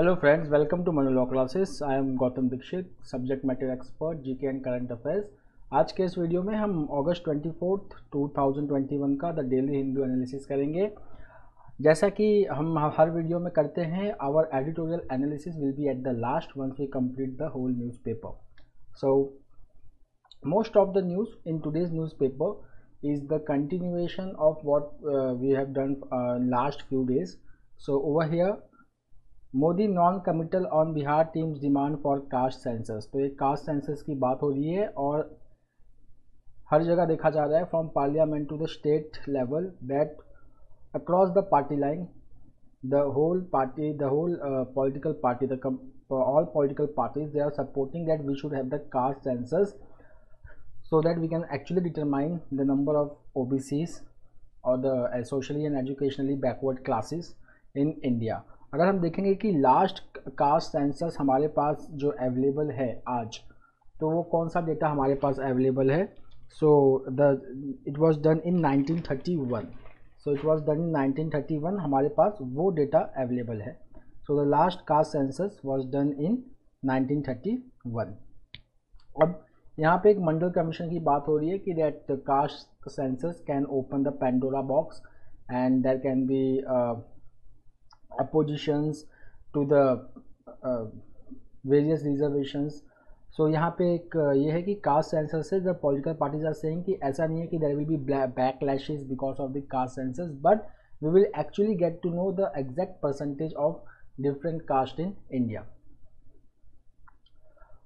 Hello friends, welcome to Manu Law Classes. I am Gautam Dixit, subject matter expert GK and current affairs. आज के इस video में हम अगस्त 24, 2021 का the daily Hindu analysis करेंगे। जैसा कि हम हर वीडियो में करते हैं, our editorial analysis will be at the last once we complete the whole newspaper. So most of the news in today's newspaper is the continuation of what we have done last few days. So over here, Modi non committal on Bihar teams demand for caste census. तो ये caste census की बात हो रही है और हर जगह देखा जा रहा है from parliament to the state level that across the party line the whole political party all political parties, they are supporting that we should have the caste census so that we can actually determine the number of OBCs or the socially and educationally backward classes in India. अगर हम देखेंगे कि last caste census हमारे पास जो available है आज, तो वो कौन सा डेटा हमारे पास अवेलेबल है। So it was done in 1931 हमारे पास वो डेटा अवेलेबल है। So the last caste census was done in 1931। अब यहाँ पे एक मंडल कमीशन की बात हो रही है कि that caste census can open the Pandora box and there can be oppositions to the various reservations. So यहाँ पे एक ये है कि कास्ट सेंसस से the political parties are saying कि ऐसा नहीं है कि there will be backlashes because of the caste census, but we will actually get to know the exact percentage of different caste in India.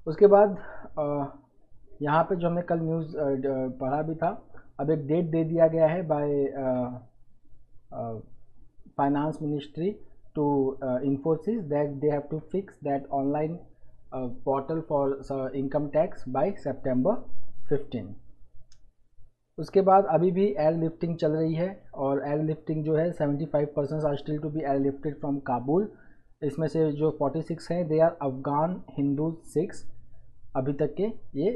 उसके बाद यहाँ पे जो हमने कल न्यूज़ पढ़ा भी था, अब एक डेट दे दिया गया है by finance ministry to Infosys that they have to fix that online portal for income tax by September 15। उसके बाद अभी भी एयर लिफ्टिंग चल रही है और एयर लिफ्टिंग जो है 75% are still to be air lifted from Kabul. इसमें से जो 46 हैं दे आर अफगान हिंदूज 6। अभी तक के ये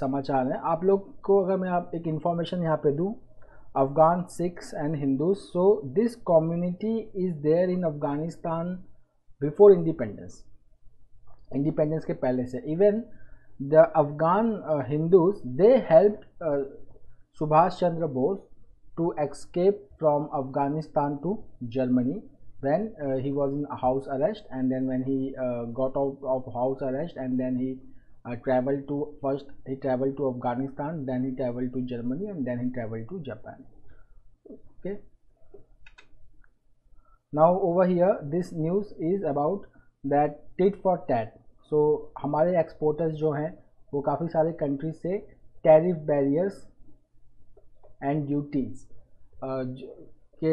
समाचार हैं। आप लोग को अगर मैं आप एक इन्फॉर्मेशन यहाँ पे दूँ, Afghan Sikhs and Hindus. So this community is there in Afghanistan before independence. Independence के पहले से even the Afghan Hindus, they helped Subhash Chandra Bose to escape from Afghanistan to Germany when he was in house arrest, and then when he got out of house arrest, and then he traveled to Afghanistan, then he traveled to Germany, and then he traveled to Japan. Okay, now over here this news is about that tit for tat. So हमारे exporters जो हैं वो काफ़ी सारे countries से tariff barriers and duties के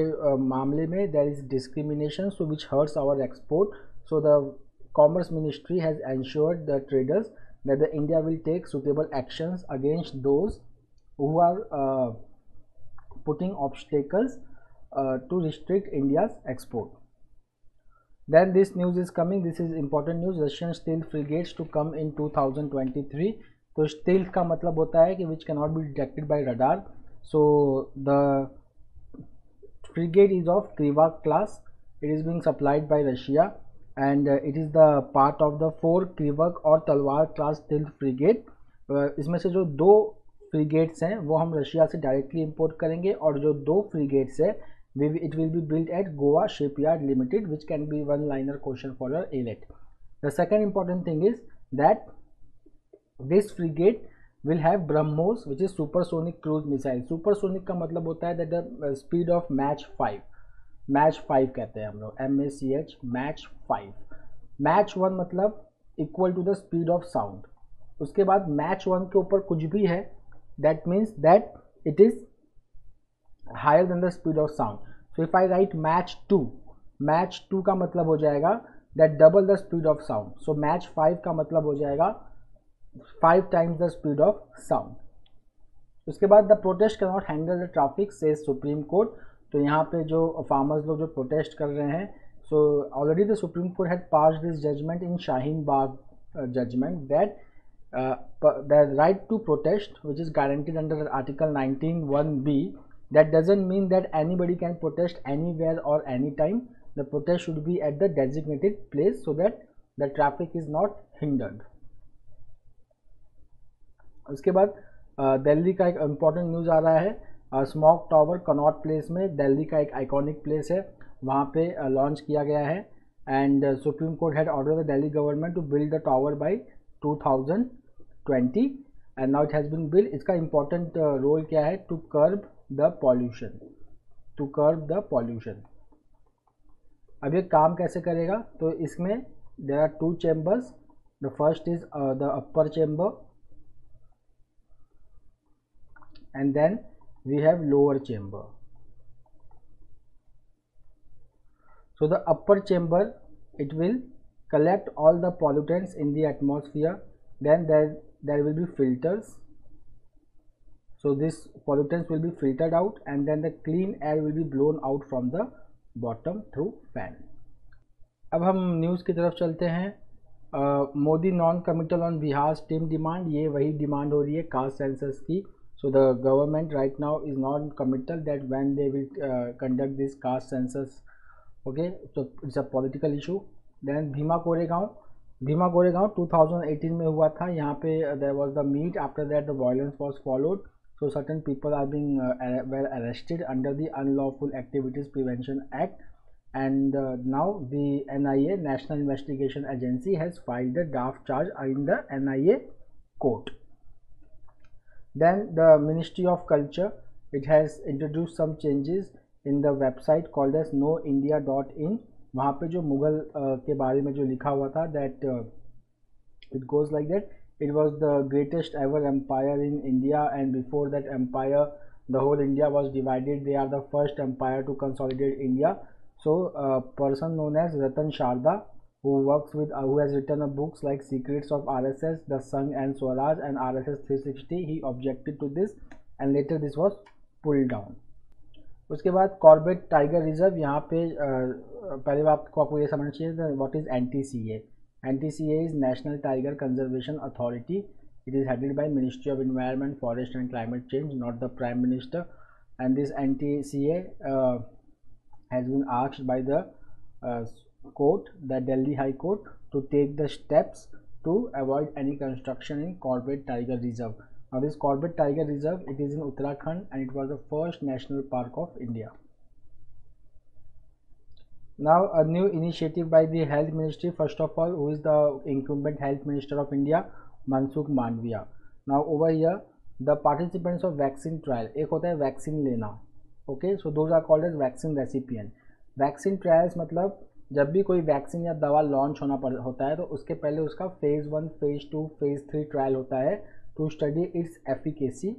मामले में there is discrimination so which hurts our export. So the commerce ministry has ensured the traders that the India will take suitable actions against those who are putting obstacles to restrict India's export. Then this news is coming, this is important news. Russian stealth frigates to come in 2023. तो stealth का मतलब होता है कि which cannot be detected by radar. So the frigate is of Kriva class. It is being supplied by Russia. And it is the part of the 4 Krivak और तलवार class stealth frigate. इसमें से जो 2 फ्रिगेट्स हैं वो हम Russia से directly import करेंगे और जो 2 फ्रिगेट्स है it will be built at Goa shipyard limited, which can be one liner question for your AILET. The second important thing is that this frigate will have BrahMos which is supersonic cruise missile. Supersonic का मतलब होता है that the speed of match 5 कहते हैं हम लोग, MACH match 5. Mach 1 मतलब equal to the speed of sound. उसके बाद मैच 1 के ऊपर कुछ भी है that means that it is higher than the speed of sound. So if I write Mach 2 का मतलब हो जाएगा that double the speed of sound. So Mach 5 का मतलब हो जाएगा 5 times the speed of sound. उसके बाद the protest can not handle the traffic says supreme court. तो यहाँ पे जो फार्मर्स लोग जो प्रोटेस्ट कर रहे हैं, so already the Supreme Court had passed this judgment in Shaheen Bagh judgment that the right to protest which is guaranteed under article 19(1)(b. that doesn't mean that anybody can protest anywhere or anytime. the protest should be at the designated place so that the traffic is not hindered. उसके बाद दिल्ली का एक important news आ रहा है। Smog tower Connaught place में, दिल्ली का एक iconic place है, वहाँ पे लॉन्च किया गया है। And Supreme Court had order the Delhi government to build the tower by 2020 and now it has been build. इसका इम्पॉर्टेंट रोल क्या है? To curb the pollution, to curb the pollution. अब ये काम कैसे करेगा? तो इसमें there are 2 chambers, the first is the upper chamber and then we have lower chamber. So the upper chamber, it will collect all the pollutants in the atmosphere, then there will be filters, so this pollutants will be filtered out and then the clean air will be blown out from the bottom through fan. अब हम news की तरफ चलते हैं। Modi non committal on Bihar team demand, ये वही demand हो रही है कास्ट सेंसस की। So the government right now is not committal that when they will conduct this caste census. Okay, so it's a political issue. Then Bhima Koregaon 2018 में हुआ था। यहाँ पे there was the meet. After that the violence was followed. So certain people are being were arrested under the Unlawful Activities Prevention Act. And now the NIA, National Investigation Agency, has filed a draft charge in the NIA court. Then the Ministry of Culture, it has introduced some changes in the website called as knowindia.in. वहाँ पे जो मुगल के बारे में जो लिखा हुआ था, that it goes like that. It was the greatest ever empire in India, and before that empire the whole India was divided. They are the first empire to consolidate India. So a person known as Ratan Sharda, who has written a books like Secrets of RSS, The Sangh and Swaraj and RSS 360, he objected to this and later this was pulled down. उसके बाद Corbett tiger reserve, यहाँ पे पहले आपको ये समझना चाहिए what is NTCA. NTCA is National Tiger Conservation Authority. It is headed by Ministry of Environment, Forest and Climate Change, not the Prime Minister. And this NTCA has been asked by the court, the Delhi High Court, to take the steps to avoid any construction in Corbett Tiger Reserve. Now this Corbett Tiger Reserve, it is in Uttarakhand and it was the first national park of India. Now a new initiative by the Health Ministry. First of all, who is the incumbent Health Minister of India? Mansukh Mandavia. Now over here the participants of vaccine trial, एक होता है vaccine लेना, okay, so those are called as vaccine recipient. Vaccine trials मतलब जब भी कोई vaccine या दवा लॉन्च होता है तो उसके पहले उसका फेज़ 1, फेज़ 2, फेज़ 3 ट्रायल होता है to study its efficacy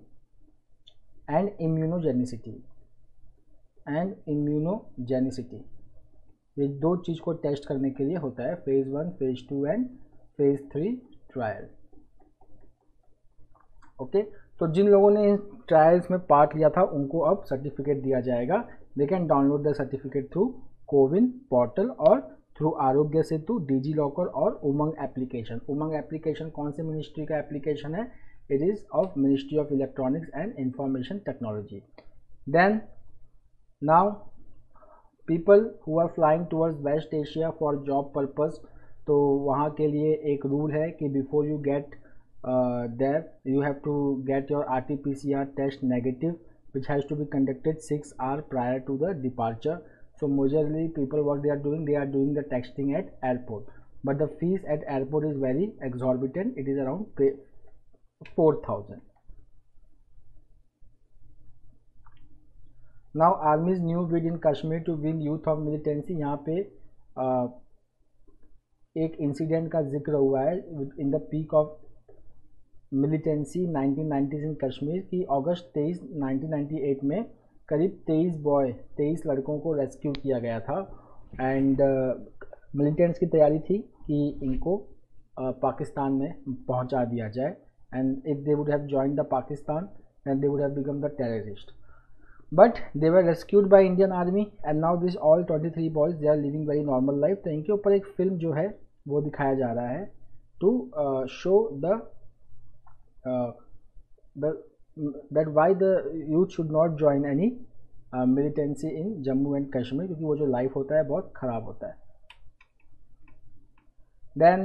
and immunogenicity ये 2 चीज़ को टेस्ट करने के लिए होता है phase 1, phase 2 and phase 3 trial. Okay, तो जिन लोगों ने इन ट्रायल्स में पार्ट लिया था उनको अब सर्टिफिकेट दिया जाएगा। They can download the certificate through CoWIN portal और through Aarogya Setu, digi locker और उमंग एप्लीकेशन। उमंग एप्लीकेशन कौन से मिनिस्ट्री का एप्लीकेशन है? It is of ministry of electronics and information technology. Then now people who are flying towards West Asia for job purpose, तो वहाँ के लिए एक रूल है कि before you get there you have to get your RT-PCR test negative, which has to be conducted 6 hours prior to the departure. So majorly people, what they are doing the testing at airport, but the fees at airport is very exorbitant. It is around 4,000. Now army's new bid in Kashmir to win youth of militancy. यहाँ पे एक incident का जिक्र हुआ है in the peak of militancy 1990s इन कश्मीर की अगस्त 23, 1998 में करीब 23 लड़कों को रेस्क्यू किया गया था एंड मिलिटेंट्स की तैयारी थी कि इनको पाकिस्तान में पहुंचा दिया जाए and if they would have joined the Pakistan then they would have become the terrorist, but they were rescued by Indian army and now this all 23 boys they are living very normal life. तो इनके ऊपर एक film जो है वो दिखाया जा रहा है to show that why the youth should not join any militancy in Jammu and Kashmir, क्योंकि वो जो लाइफ होता है बहुत ख़राब होता है. Then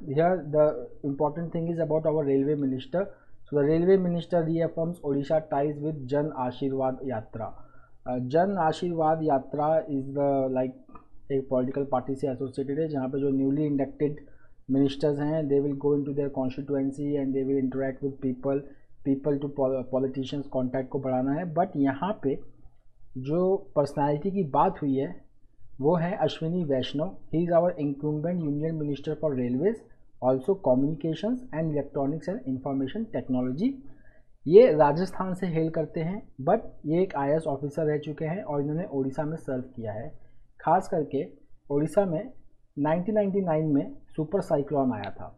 here the important thing is about our railway minister. So the railway minister reaffirms Odisha ties with Jan Ashirwad Yatra. Jan Ashirwad Yatra is the एक political party से associated है, जहाँ पे जो newly inducted ministers हैं they will go into their constituency and they will interact with people to politicians contact को बढ़ाना है. But यहाँ पे जो personality की बात हुई है वो है Ashwini Vaishnaw. He is our incumbent union minister for railways, also communications and electronics and information technology. ये राजस्थान से हेल करते हैं, बट ये एक IAS ऑफिसर रह चुके हैं और इन्होंने ओडिशा में सर्व किया है. खास करके ओडिशा में 1999 में सुपर साइक्लोन आया था,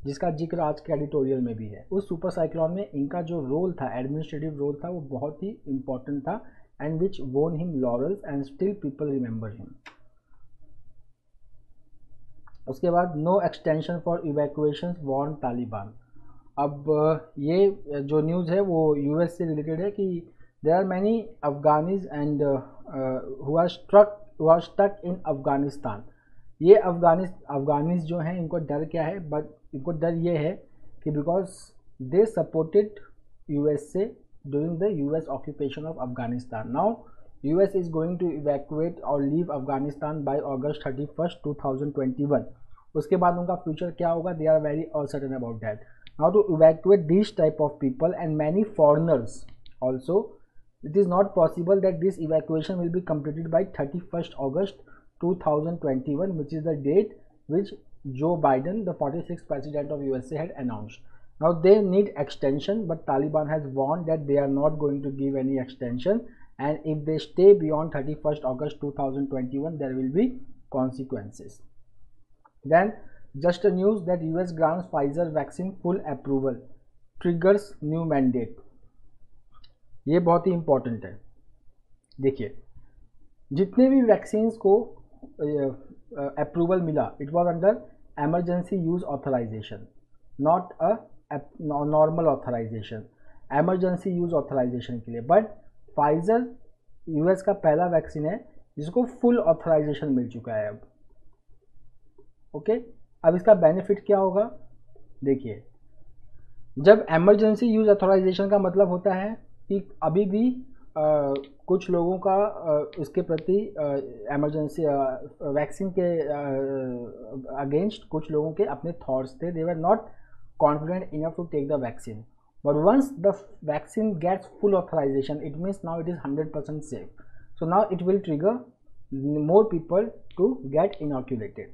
जिसका जिक्र आज के एडिटोरियल में भी है. उस सुपर साइक्लोन में इनका जो रोल था, एडमिनिस्ट्रेटिव रोल था, वो बहुत ही इम्पोर्टेंट था, and which won him laurels and still people remember him. उसके बाद no extension for evacuation warn Taliban. अब ये जो न्यूज़ है वो US से रिलेटेड है कि there are many Afghanis and who are stuck in Afghanistan. ये अफगानीज जो हैं इनको डर क्या है, बट इनको डर ये है कि because they supported USA during the US occupation of Afghanistan. Now US is going to evacuate or leave Afghanistan by August 31st 2021. उसके बाद उनका फ्यूचर क्या होगा, they are very uncertain about that. Now to evacuate these type of people and many foreigners also, it is not possible that this evacuation will be completed by 31st August 2021, which is the date which Joe Biden, the 46th president of USA, had announced. Now they need extension, but Taliban has warned that they are not going to give any extension, and if they stay beyond 31st August 2021 there will be consequences. Then just a news that US grants Pfizer vaccine full approval, triggers new mandate. ये बहुत ही important है. देखिए, जितने भी vaccines को approval मिला, it was under emergency use authorization, not a normal authorisation, emergency use authorisation के लिए. बट फाइजर US का पहला वैक्सीन है जिसको फुल ऑथराइजेशन मिल चुका है अब. ओके, अब इसका बेनिफिट क्या होगा, देखिए. जब एमरजेंसी यूज ऑथराइजेशन का मतलब होता है कि अभी भी कुछ लोगों का इसके प्रति एमरजेंसी वैक्सीन के अगेंस्ट कुछ लोगों के अपने थॉट्स थे, they were not confident enough to take the vaccine. But once the vaccine gets full authorization, it means now it is 100% safe. So now it will trigger more people to get inoculated.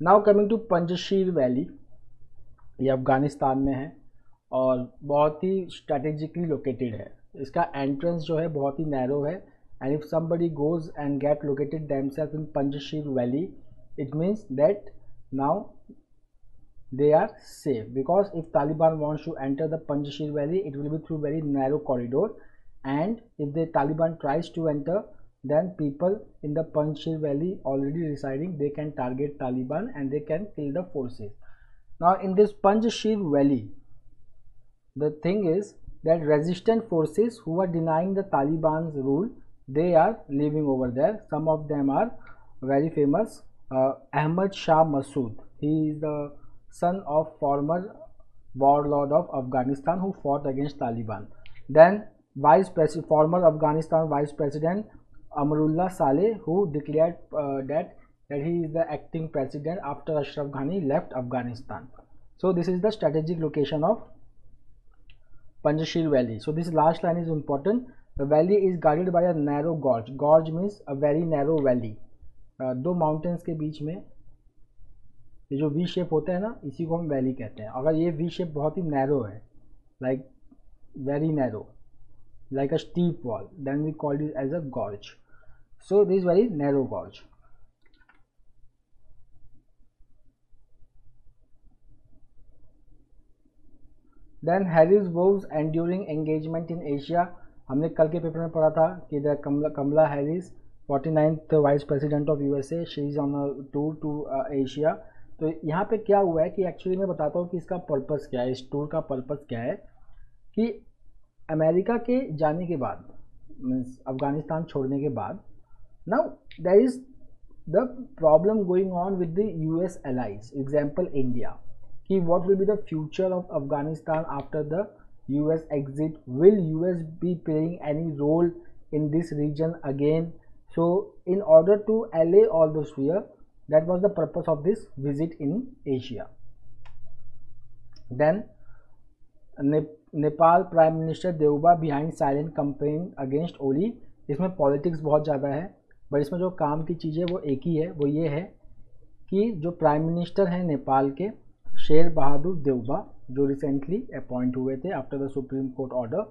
Now coming to Panjshir Valley, ये अफगानिस्तान में है और बहुत ही strategically located है. इसका entrance जो है बहुत ही नैरो है, and if somebody goes and get located themselves in Panjshir Valley, it means that now they are safe, because if Taliban wants to enter the Panjshir Valley, it will be through very narrow corridor, and if the Taliban tries to enter, then people in the Panjshir Valley already residing, they can target Taliban and they can kill the forces. Now in this Panjshir Valley, the thing is that resistant forces who are denying the Taliban's rule, they are living over there. Some of them are very famous. Ahmad Shah Massoud, he is the son of former warlord of Afghanistan who fought against Taliban. Then former Afghanistan Vice President Amarullah Saleh, who declared that he is the acting president after Ashraf Ghani left Afghanistan. So this is the strategic location of Panjshir Valley. So this last line is important. The valley is guarded by a narrow gorge. Gorge means a very narrow valley. दो mountains के बीच में ये जो V shape होता है ना, इसी को हम वैली कहते हैं. अगर ये वी शेप बहुत ही नैरो है, like very narrow, like a steep wall, then we called it as a gorge. So this very narrow gorge. Then Harris vows enduring engagement in Asia. हमने कल के पेपर में पढ़ा था कि the Kamala Harris 49th vice president of USA, she is on a tour to Asia. तो यहाँ पे क्या हुआ है कि एक्चुअली मैं बताता हूँ कि इसका पर्पस क्या है, इस टूर का पर्पस क्या है. कि अमेरिका के जाने के बाद मीन्स अफगानिस्तान छोड़ने के बाद, now there is the problem going on with the US allies, example India, कि what will be the future of Afghanistan after the US exit? Will US be playing any role in this region again? So in order to allay all those fear, that was the purpose of this visit in Asia. Then Nepal prime minister Deuba behind silent campaign against Oli. इसमें politics बहुत ज़्यादा है, but इसमें जो काम की चीज़ है वो एक ही है, वो ये है कि जो प्राइम मिनिस्टर हैं नेपाल के शेर बहादुर देउबा, जो रिसेंटली अपॉइंट हुए थे after the Supreme court order,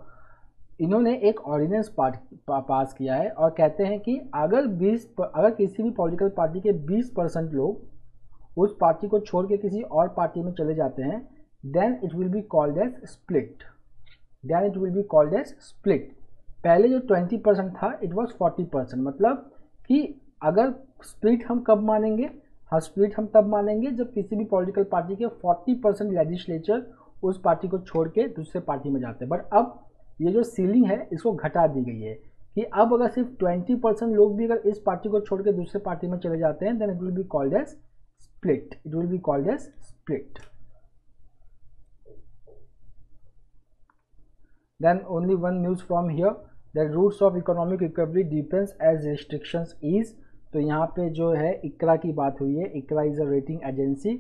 इन्होंने एक ऑर्डिनेंस पास किया है और कहते हैं कि अगर किसी भी पॉलिटिकल पार्टी के 20% लोग उस पार्टी को छोड़ के किसी और पार्टी में चले जाते हैं, then it will be called as split, पहले जो 20% था इट वॉज 40%, मतलब कि अगर स्प्लिट हम कब मानेंगे, हाँ स्प्लिट हम तब मानेंगे जब किसी भी पॉलिटिकल पार्टी के 40% लेजिस्लेचर उस पार्टी को छोड़ के दूसरे पार्टी में जाते हैं। बट अब ये जो सीलिंग है इसको घटा दी गई है कि अब अगर सिर्फ 20% लोग भी अगर इस पार्टी को छोड़ के दूसरे पार्टी में चले जाते हैं, then it will be called as split, Then only one news from here, the routes of economic recovery depends as restrictions ease। तो यहाँ पे जो है इकरा की बात हुई है, इकरा इज़ अ रेटिंग एजेंसी,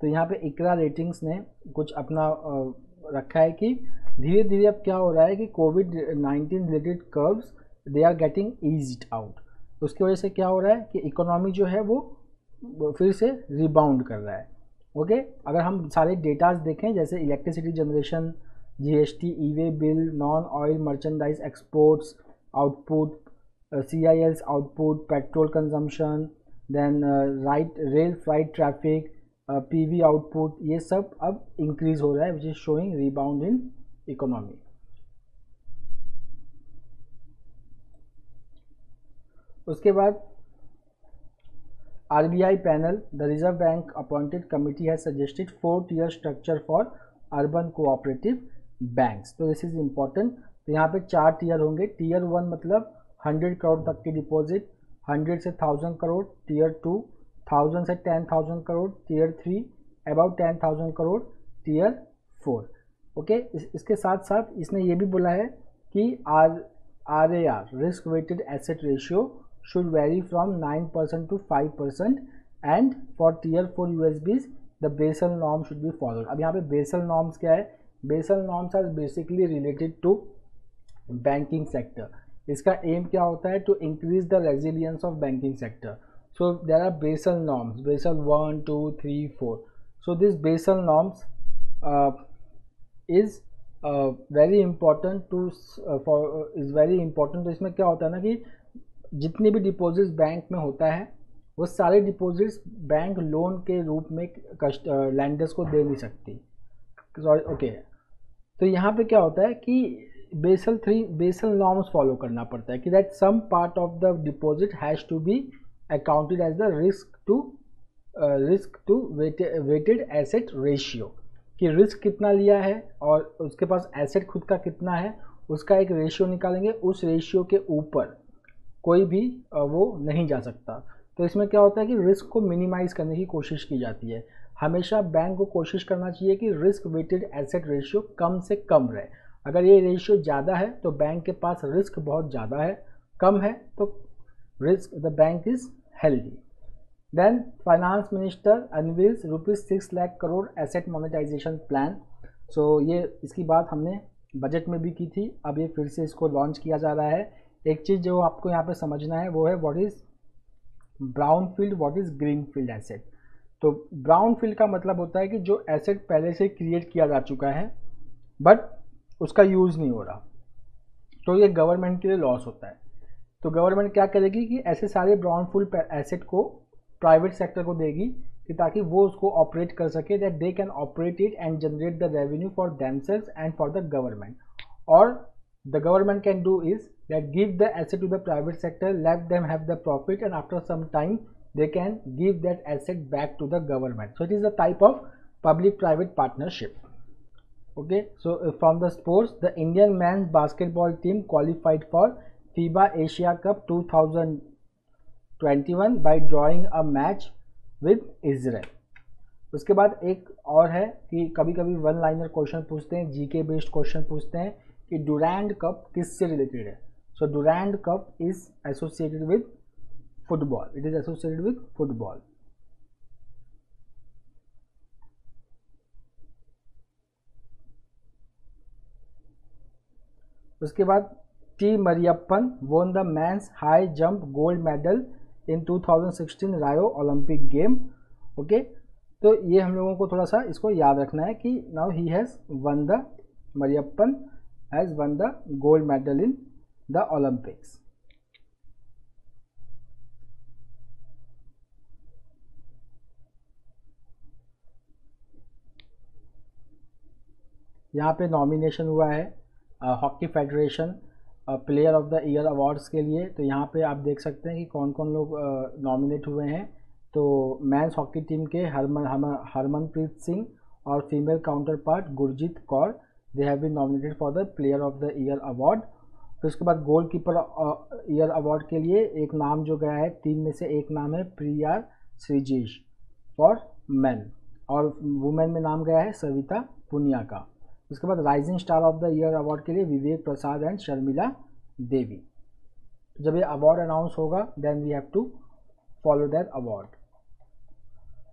तो यहाँ पे इकरा रेटिंग्स ने कुछ अपना रखा है कि धीरे धीरे अब क्या हो रहा है कि कोविड-19 related curves they are getting eased out, उसकी वजह से क्या हो रहा है कि इकोनॉमी जो है वो फिर से रिबाउंड कर रहा है। ओके, अगर हम सारे डेटाज देखें जैसे electricity generation, GST, e way bill, non oil merchandise exports output, CIL's output, petrol consumption, then rail flight traffic, PV output, ये सब अब इंक्रीज हो रहा है, which is showing rebound in economy. उसके बाद RBI panel, the Reserve Bank appointed committee has suggested 4-tier structure for urban cooperative banks. तो this is important. तो यहाँ पे 4 टियर होंगे। टियर 1 मतलब 100 करोड़ तक की डिपॉजिट, 100 से 1000 करोड़, टियर 2 1000 से 10,000 करोड़, टियर 3 अबाउट 10,000 करोड़, टियर 4। ओके, इसके साथ साथ इसने ये भी बोला है कि RAR risk weighted asset ratio should vary from 9% to 5% and for tier 4 USBs the Basel norm should be followed. अब यहाँ पे बेसल नॉर्म्स क्या है? Basel norms are basically related to banking sector. इसका एम क्या होता है? To increase the resilience of banking sector. So there are Basel norms, Basel 1, 2, 3, 4। So this Basel norms is very important to तो इसमें क्या होता है ना कि जितने भी डिपॉजिट्स बैंक में होता है वो सारे डिपॉजिट्स बैंक लोन के रूप में लैंडर्स को दे नहीं सकती। ओके, तो यहाँ पे क्या होता है कि बेसल नॉर्म्स फॉलो करना पड़ता है कि that some part of the deposit has to be accounted as the risk to weighted asset ratio, कि रिस्क कितना लिया है और उसके पास एसेट खुद का कितना है, उसका एक रेशियो निकालेंगे। उस रेशियो के ऊपर कोई भी वो नहीं जा सकता। तो इसमें क्या होता है कि रिस्क को मिनिमाइज़ करने की कोशिश की जाती है। हमेशा बैंक को कोशिश करना चाहिए कि रिस्क वेटेड एसेट रेशियो कम से कम रहे। अगर ये रेशियो ज़्यादा है तो बैंक के पास रिस्क बहुत ज़्यादा है, कम है तो risk the bank is healthy. Then finance minister unveils ₹6 lakh crore asset monetisation plan. So ये इसकी बात हमने बजट में भी की थी, अब ये फिर से इसको लॉन्च किया जा रहा है। एक चीज़ जो आपको यहाँ पे समझना है वो है what is brown field, what is green field asset. तो ब्राउन फील्ड का मतलब होता है कि जो एसेट पहले से क्रिएट किया जा चुका है बट उसका यूज़ नहीं हो रहा, तो ये गवर्नमेंट के लिए लॉस होता है। तो गवर्नमेंट क्या करेगी कि ऐसे सारे ब्राउन फील्ड एसेट को प्राइवेट सेक्टर को देगी कि ताकि वो उसको ऑपरेट कर सके, that they can operate it and generate the revenue for themselves and for the government. और the government can do is that give the asset to the private sector, let them have the profit, and after some time they can give that asset back to the government. So it is a type of public private partnership. Okay, so from the sports, the Indian men's basketball team qualified for FIBA Asia Cup 2021 by drawing a match with Israel। उसके बाद एक और है कि कभी कभी one liner question पूछते हैं, जीके बेस्ड क्वेश्चन पूछते हैं कि डुरैंड कप किससे रिलेटेड है। So Durand cup is associated with football, it is associated with football. उसके बाद T Mariyappan won the men's high jump gold medal in 2016 Rio Olympic game. Okay, तो ये हम लोगों को थोड़ा सा इसको याद रखना है कि now he has one the, Mariyappan has one the gold medal in the Olympics. यहाँ पे नॉमिनेशन हुआ है hockey federation player of the year awards के लिए। तो यहाँ पे आप देख सकते हैं कि कौन कौन लोग नॉमिनेट हुए हैं। तो मेंस हॉकी टीम के हरमनप्रीत सिंह और female counterpart Gurjit Kaur, they have been nominated for the player of the year award. फिर उसके बाद गोल कीपर ईयर अवार्ड के लिए एक नाम जो गया है, टीम में से एक नाम है प्रिया श्रीजेश फॉर मेन, और वुमेन में नाम गया है सविता पुनिया का। उसके बाद rising star of the year award के लिए विवेक प्रसाद एंड शर्मिला देवी। जब ये अवार्ड अनाउंस होगा then we have to follow that award.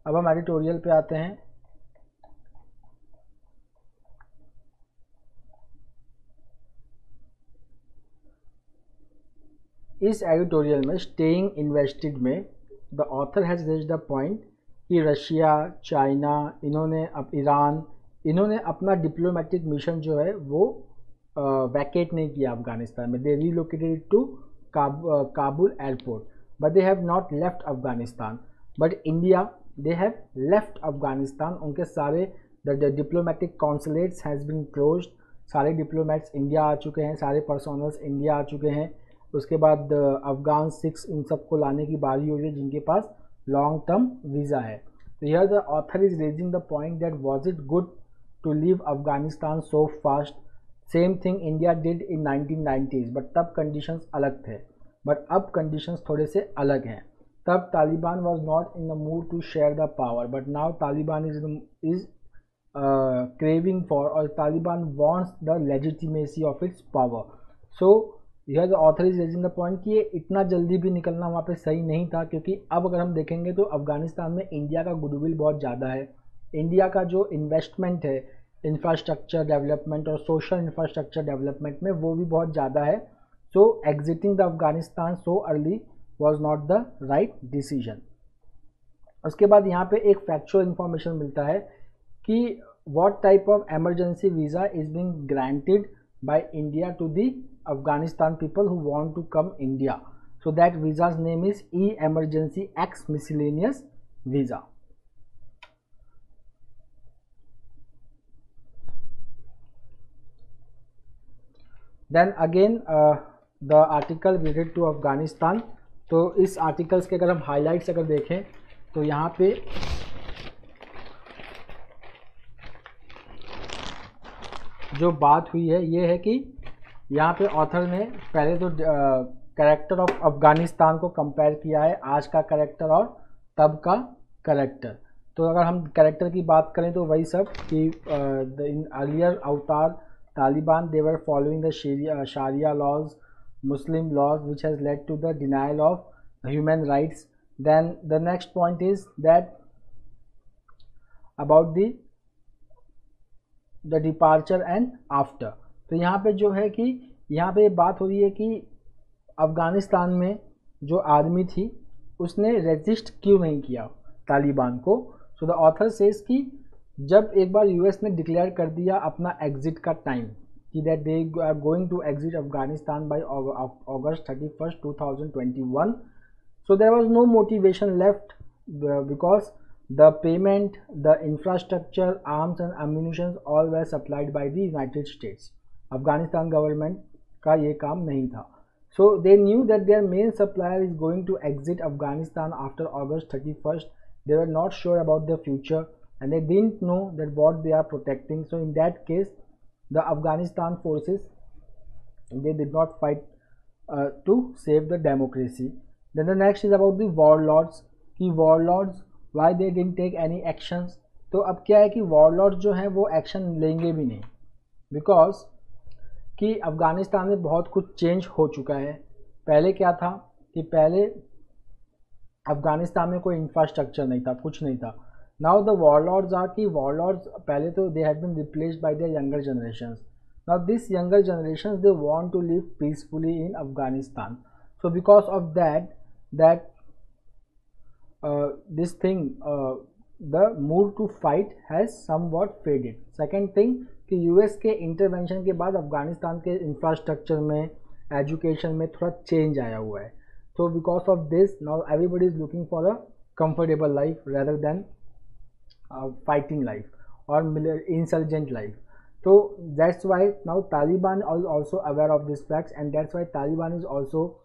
अब हम एडिटोरियल पे आते हैं। इस एडिटोरियल में स्टेइंग इन्वेस्टेड में the author has raised the point कि रशिया, चाइना, इन्होंने अब ईरान, इन्होंने अपना डिप्लोमेटिक मिशन जो है वो वैकेट नहीं किया अफगानिस्तान में। They relocated to Kabul airport but they have not left Afghanistan. But India, they have left Afghanistan. उनके सारे the diplomatic consulates has been closed. सारे डिप्लोमेट्स इंडिया आ चुके हैं, सारे पर्सनल्स इंडिया आ चुके हैं। उसके बाद अफगान सिक्स इन सबको लाने की बारी हो रही है जिनके पास लॉन्ग टर्म वीज़ा है। तो here the author is raising the point that was it good to leave Afghanistan so fast? Same thing India did in 1990s, but तब conditions अलग थे, but अब conditions थोड़े से अलग हैं। तब Taliban was not in the mood to share the power, but now Taliban is craving for, or Taliban wants the legitimacy of its power. So here the author is raising the point कि ये इतना जल्दी भी निकलना वहाँ पे सही नहीं था, क्योंकि अब अगर हम देखेंगे तो अफगानिस्तान में इंडिया का गुडविल बहुत ज़्यादा है। इंडिया का जो इन्वेस्टमेंट है इंफ्रास्ट्रक्चर डेवलपमेंट और सोशल इंफ्रास्ट्रक्चर डेवलपमेंट में, वो भी बहुत ज़्यादा है। So exiting the Afghanistan so early was not the right decision. उसके बाद यहाँ पे एक फैक्चुअल इंफॉर्मेशन मिलता है कि what type of emergency visa is being granted by India to the Afghanistan people who want to come India. So that visas name is e emergency X miscellaneous visa. Then again the article related to Afghanistan. तो इस articles के अगर हम highlights अगर देखें तो यहाँ पे जो बात हुई है ये है कि यहाँ पे ऑथर ने पहले तो कैरेक्टर ऑफ अफगानिस्तान को कंपेयर किया है, आज का कैरेक्टर और तब का कैरेक्टर। तो अगर हम कैरेक्टर की बात करें तो वही सब कि इन अर्लियर अवतार Taliban, they were following the Sharia laws, Muslim laws, which has led to the denial of human rights. Then the next point is that about the departure and after. तो यहाँ पे जो है कि यहाँ पे बात हो रही है कि अफगानिस्तान में जो आर्मी थी उसने रेजिस्ट क्यों नहीं किया तालिबान को। सो द ऑथर सेज कि जब एक बार यूएस ने डिक्लेयर कर दिया अपना एग्जिट का टाइम कि that they are going to exit Afghanistan by August 31, 2021, so there was no motivation left because the payment, the infrastructure, arms and ammunition all were supplied by the United States. Afghanistan government का ये काम नहीं था। So they knew that their main supplier is going to exit Afghanistan after August 31st. They were not sure about the future and they didn't know that what they are protecting. So in that case the Afghanistan forces, they did not fight to save the democracy. Then the next is about the warlords कि warlords why they didn't take any actions. तो अब क्या है कि warlords जो हैं वो action लेंगे भी नहीं, बिकॉज कि अफ़गानिस्तान में बहुत कुछ चेंज हो चुका है. पहले क्या था कि पहले अफ़गानिस्तान में कोई इंफ्रास्ट्रक्चर नहीं था, कुछ नहीं था. नाउ द वॉरलॉर्ड्स आर कि वॉरलॉर्ड्स पहले तो they have been replaced by the younger generations. Now this younger generations they want to live peacefully in Afghanistan. So because of that this thing the mood to fight has somewhat faded. Second thing कि US के intervention के बाद अफ़गानिस्तान के infrastructure में, education में थोड़ा change आया हुआ है. So because of this now everybody is looking for a comfortable life rather than fighting life or insurgent life. So that's why now Taliban is also aware of these facts, and that's why Taliban is also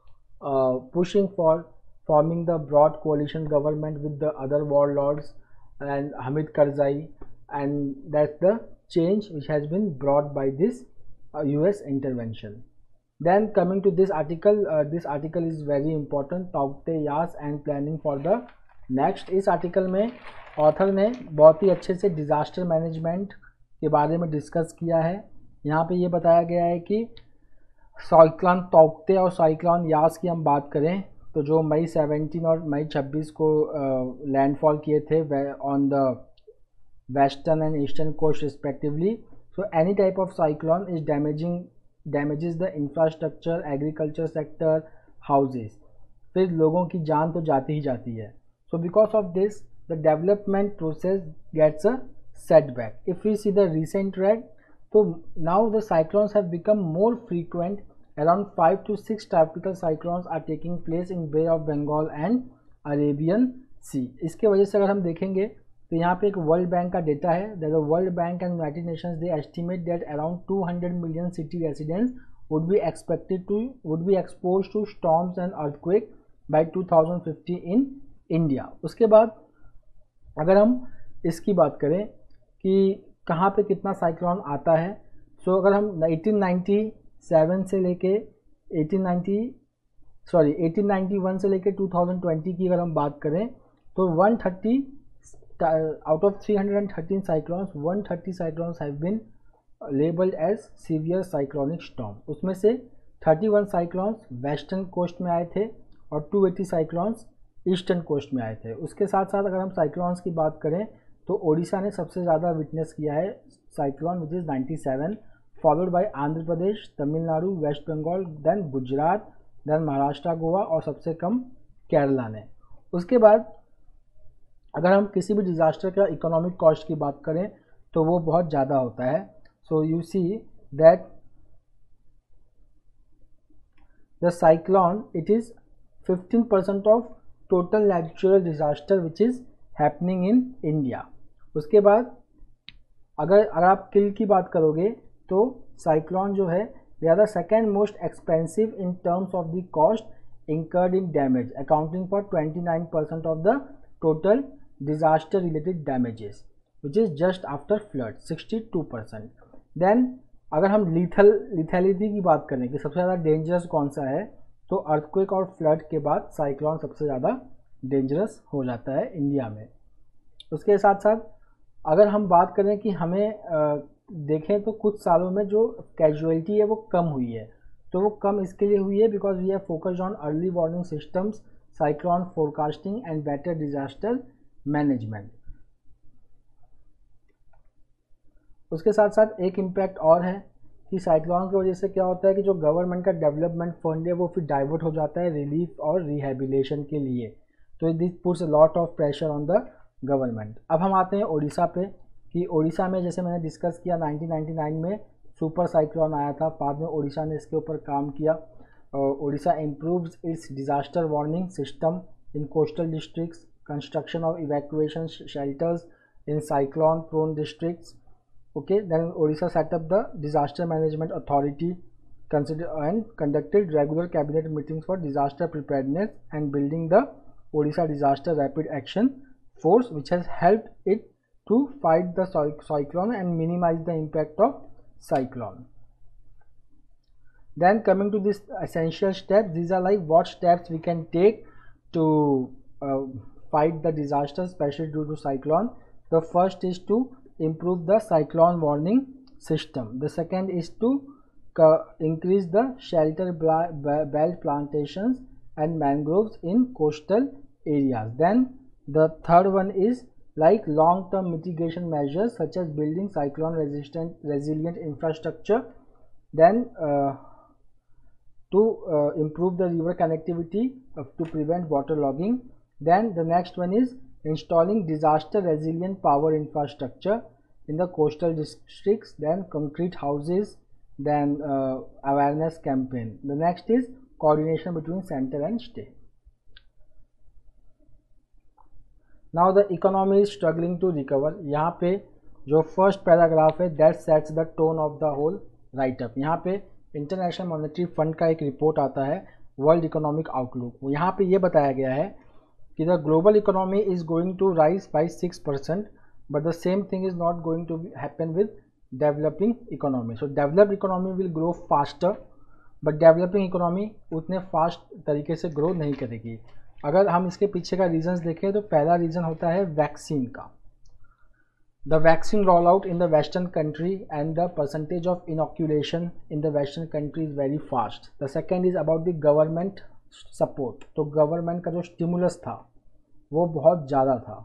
pushing for forming the broad coalition government with the other warlords and Hamid Karzai, and that's the change which has been brought by this US intervention. Then coming to this article is very important, Taukte Yas and planning for the next. इस article में author ने बहुत ही अच्छे से disaster management के बारे में discuss किया है. यहाँ पे ये बताया गया है कि साइक्लोन तौकते और साइक्लोन यास की हम बात करें तो जो मई 17 और मई 26 को लैंडफॉल किए थे on the western and eastern coast respectively. So any type of cyclone is damages the infrastructure, agriculture sector, houses. फिर लोगों की जान तो जाती ही जाती है. So because of this the development process gets a setback. If we see the recent trend, so now the cyclones have become more frequent. Around 5 to 6 tropical cyclones are taking place in Bay of Bengal and Arabian Sea. इसके वजह से अगर हम देखेंगे तो यहाँ पे एक वर्ल्ड बैंक का डेटा है. That the world bank and United Nations they estimate that around 200 million city residents would be exposed to storms and earthquake by 2050 in India. उसके बाद अगर हम इसकी बात करें कि कहाँ पे कितना साइक्लोन आता है, सो अगर हम 1891 से लेके 1891 से लेके 2020 की अगर हम बात करें तो 130 out of 313 cyclones 130 cyclones have been labeled as severe cyclonic storm. उसमें से 31 cyclones वेस्टर्न कोस्ट में आए थे और 280 cyclones ईस्टर्न कोस्ट में आए थे. उसके साथ साथ अगर हम साइक्लोन्स की बात करें तो ओडिशा ने सबसे ज़्यादा विटनेस किया है cyclone which is 97, followed by Andhra Pradesh, Tamil Nadu, West Bengal, then Gujarat, then Maharashtra, Goa और सबसे कम केरला ने. उसके बाद अगर हम किसी भी डिज़ास्टर का इकोनॉमिक कॉस्ट की बात करें तो वो बहुत ज़्यादा होता है. So you see that the cyclone it is 15% of total natural disaster which is happening in India. उसके बाद अगर आप किल की बात करोगे तो साइक्लोन जो है they are the second most expensive in terms of the cost incurred in damage, accounting for 29% of the total disaster related damages which is just after flood 62%. then अगर हम लिथैलिटी की बात करें कि सबसे ज़्यादा डेंजरस कौन सा है तो अर्थक्वेक और फ्लड के बाद साइक्लोन सबसे ज़्यादा डेंजरस हो जाता है इंडिया में. उसके साथ साथ अगर हम बात करें कि हमें देखें तो कुछ सालों में जो कैजुअलिटी है वो कम हुई है. तो वो कम इसके लिए हुई है because we have focused on early warning systems, cyclone forecasting and better disaster management. उसके साथ साथ एक इम्पैक्ट और है कि साइक्लोन की वजह से क्या होता है कि जो गवर्नमेंट का डेवलपमेंट फंड है वो फिर डाइवर्ट हो जाता है रिलीफ और रिहेबिलिटेशन के लिए. तो this puts a lot of pressure on the government. अब हम आते हैं उड़ीसा पे कि उड़ीसा में जैसे मैंने डिस्कस किया 1999 में सुपर साइक्लोन आया था. बाद में उड़ीसा ने इसके ऊपर काम किया. Orissa improves it's disaster warning system in coastal districts, construction of evacuation shelters in cyclone prone districts. Okay, then Odisha set up the disaster management authority and conducted regular cabinet meetings for disaster preparedness and building the Odisha disaster rapid action force which has helped it to fight the cyclone and minimize the impact of cyclone. Then coming to this essential steps, these are like what steps we can take to fight the disaster, especially due to cyclone. The first is to improve the cyclone warning system. The second is to increase the shelter belt plantations and mangroves in coastal areas. Then the third one is like long-term mitigation measures such as building cyclone resilient infrastructure. Then to improve the river connectivity to prevent waterlogging. Then the next one is installing disaster resilient power infrastructure in the coastal districts, then concrete houses, then awareness campaign. The next is coordination between center and state. Now the economy is struggling to recover. यहाँ पे जो first paragraph है that sets the tone of the whole write up. यहाँ पे international monetary fund का एक report आता है वर्ल्ड इकोनॉमिक आउटलुक. यहाँ पे ये बताया गया है कि the global economy is going to rise by 6%, but the same thing is not going to happen with developing economy. So developed economy will grow faster, but developing economy उतने fast तरीके से ग्रो नहीं करेगी. अगर हम इसके पीछे का रीजंस देखें तो पहला रीज़न होता है वैक्सीन का. The vaccine roll out in the western country and the percentage of inoculation in the western country is very fast. The second is about the government support. तो गवर्नमेंट का जो stimulus था वो बहुत ज़्यादा था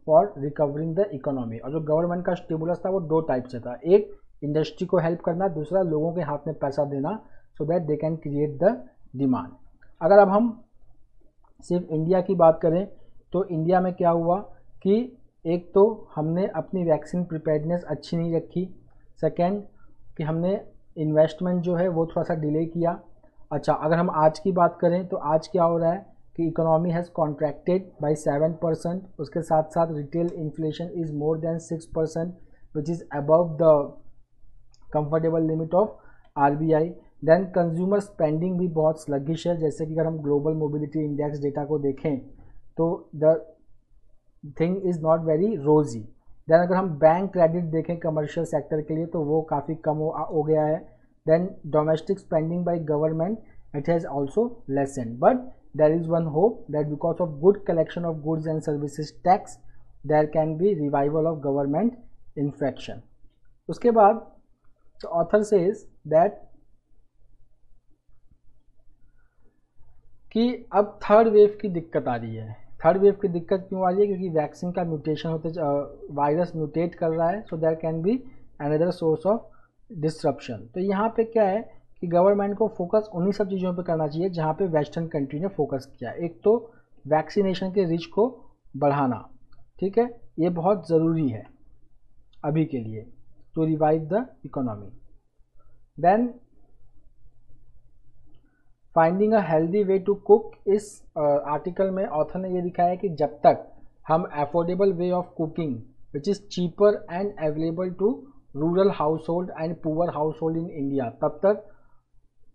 फॉर रिकवरिंग द इकोनॉमी. और जो गवर्नमेंट का स्टिमुलस था वो दो टाइप से था. एक इंडस्ट्री को हेल्प करना, दूसरा लोगों के हाथ में पैसा देना so that they can create the demand. अगर अब हम सिर्फ इंडिया की बात करें तो इंडिया में क्या हुआ कि एक तो हमने अपनी वैक्सीन प्रिपेयर्डनेस अच्छी नहीं रखी. सेकेंड कि हमने इन्वेस्टमेंट जो है वो थोड़ा सा डिले किया. अच्छा, अगर हम आज की बात करें तो आज क्या हो रहा है कि इकोनॉमी हैज़ कॉन्ट्रैक्टेड बाई 7%. उसके साथ साथ retail inflation is more than 6% which is above the comfortable limit of RBI. Then consumer spending भी बहुत स्लगिश है. जैसे कि अगर हम ग्लोबल मोबिलिटी इंडेक्स डेटा को देखें तो the thing is not very rosy. Then अगर हम बैंक क्रेडिट देखें कमर्शियल सेक्टर के लिए तो वो काफ़ी कम हो गया है. Then domestic spending by government it has also lessen, but there is one hope that because of good collection of goods and services tax there can be revival of government infection. उसके बाद author says that कि अब third wave की दिक्कत आ रही है. Third wave की दिक्कत क्यों आ रही है? क्योंकि वैक्सीन का म्यूटेशन होते वायरस म्यूटेट कर रहा है. So there can be another source of disruption. तो यहाँ पे क्या है कि गवर्नमेंट को फोकस उन्हीं सब चीज़ों पे करना चाहिए जहाँ पे वेस्टर्न कंट्री ने फोकस किया. एक तो वैक्सीनेशन के रिच को बढ़ाना, ठीक है, ये बहुत ज़रूरी है अभी के लिए to revive the economy. Then finding a healthy way to cook. इस आर्टिकल में ऑथर ने ये दिखाया है कि जब तक हम affordable way of cooking which is cheaper and available to rural household and poor household in India, तब तक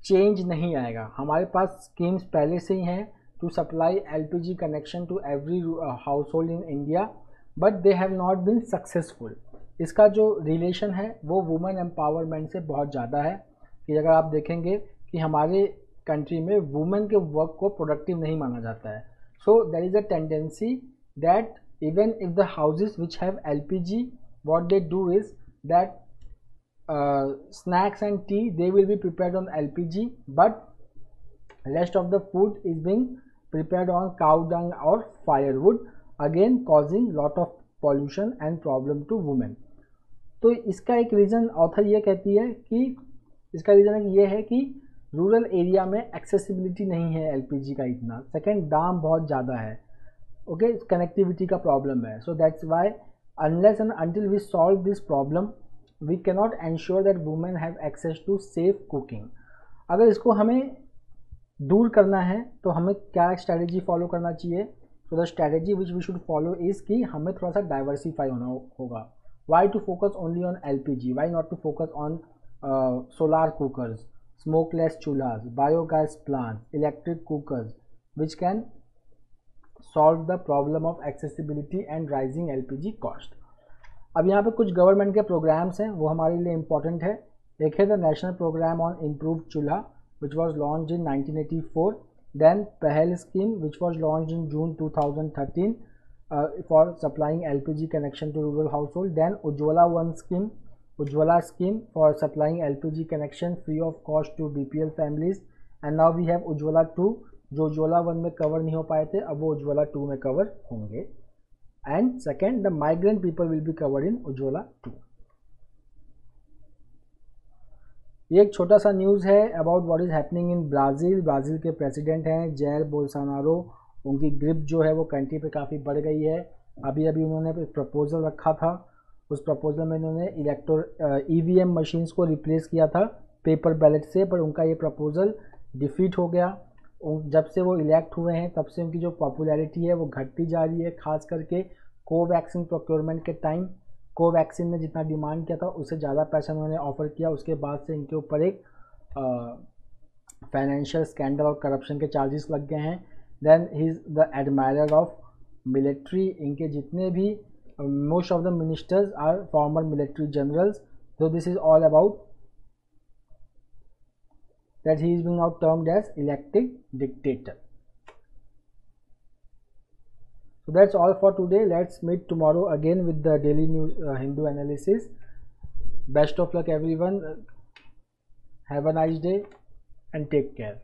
चेंज नहीं आएगा. हमारे पास स्कीम्स पहले से ही हैं to supply LPG connection to every household in India, but they have not been successful. इसका जो रिलेशन है वो वुमेन एम्पावरमेंट से बहुत ज़्यादा है. कि अगर आप देखेंगे कि हमारे कंट्री में वुमेन के वर्क को प्रोडक्टिव नहीं माना जाता है. So there is a tendency that even if the houses which have LPG, what they do is that snacks and tea they will be prepared on LPG, but rest of the food is being prepared on cow dung or firewood, again causing lot of pollution and problem to women. तो इसका एक reason author ये कहती है कि इसका reason ये है कि रूरल एरिया में एक्सेसिबिलिटी नहीं है LPG का इतना. सेकेंड, दाम बहुत ज़्यादा है. ओके, कनेक्टिविटी का प्रॉब्लम है. So that's why unless and until we solve this problem we cannot ensure that women have access to safe cooking. अगर इसको हमें दूर करना है तो हमें क्या स्ट्रैटेजी फॉलो करना चाहिए? So the strategy which we should follow is कि हमें थोड़ा सा डाइवर्सिफाई होना होगा. Why to focus only on LPG? Why not to focus on solar cookers, smokeless chulhas, biogas plants, electric cookers, which can solve the problem of accessibility and rising LPG cost. अब यहाँ पे कुछ government के programmes हैं वो हमारे लिए important है एक है the national programme on improve chulha which was launch in 1984. Then PAHAL scheme which was launch in June 2013 for supplying LPG connection to rural household. Then Ujjwala one scheme, Ujjwala scheme for supplying LPG connection free of cost to BPL families. And now we have Ujjwala 2 जो Ujjwala 1 में cover नहीं हो पाए थे, अब वो Ujjwala 2 में cover होंगे. And second, the migrant people will be covered in Ujjwala 2. ये एक छोटा सा न्यूज़ है about what is happening in Brazil. Brazil के प्रेसिडेंट हैं जैर बोल्सोनारो. उनकी ग्रिप जो है वो कंट्री पे काफ़ी बढ़ गई है. अभी उन्होंने एक प्रपोजल रखा था. उस प्रपोजल में इन्होंने EVM मशीन्स को रिप्लेस किया था पेपर बैलेट से, पर उनका ये प्रपोजल डिफीट हो गया. जब से वो इलेक्ट हुए हैं तब से उनकी जो पॉपुलैरिटी है वो घटती जा रही है. खास करके कोवैक्सीन प्रोक्योरमेंट के टाइम कोवैक्सीन ने जितना डिमांड किया था उससे ज़्यादा पैसा उन्होंने ऑफर किया. उसके बाद से इनके ऊपर एक फाइनेंशियल स्कैंडल और करप्शन के चार्जेस लग गए हैं. Then he is the admirer of military. इनके जितने भी most of the ministers are former military generals. So this is all about that he is being now termed as elected dictator. So that's all for today. Let's meet tomorrow again with the daily news Hindu analysis. Best of luck everyone. Have a nice day and take care.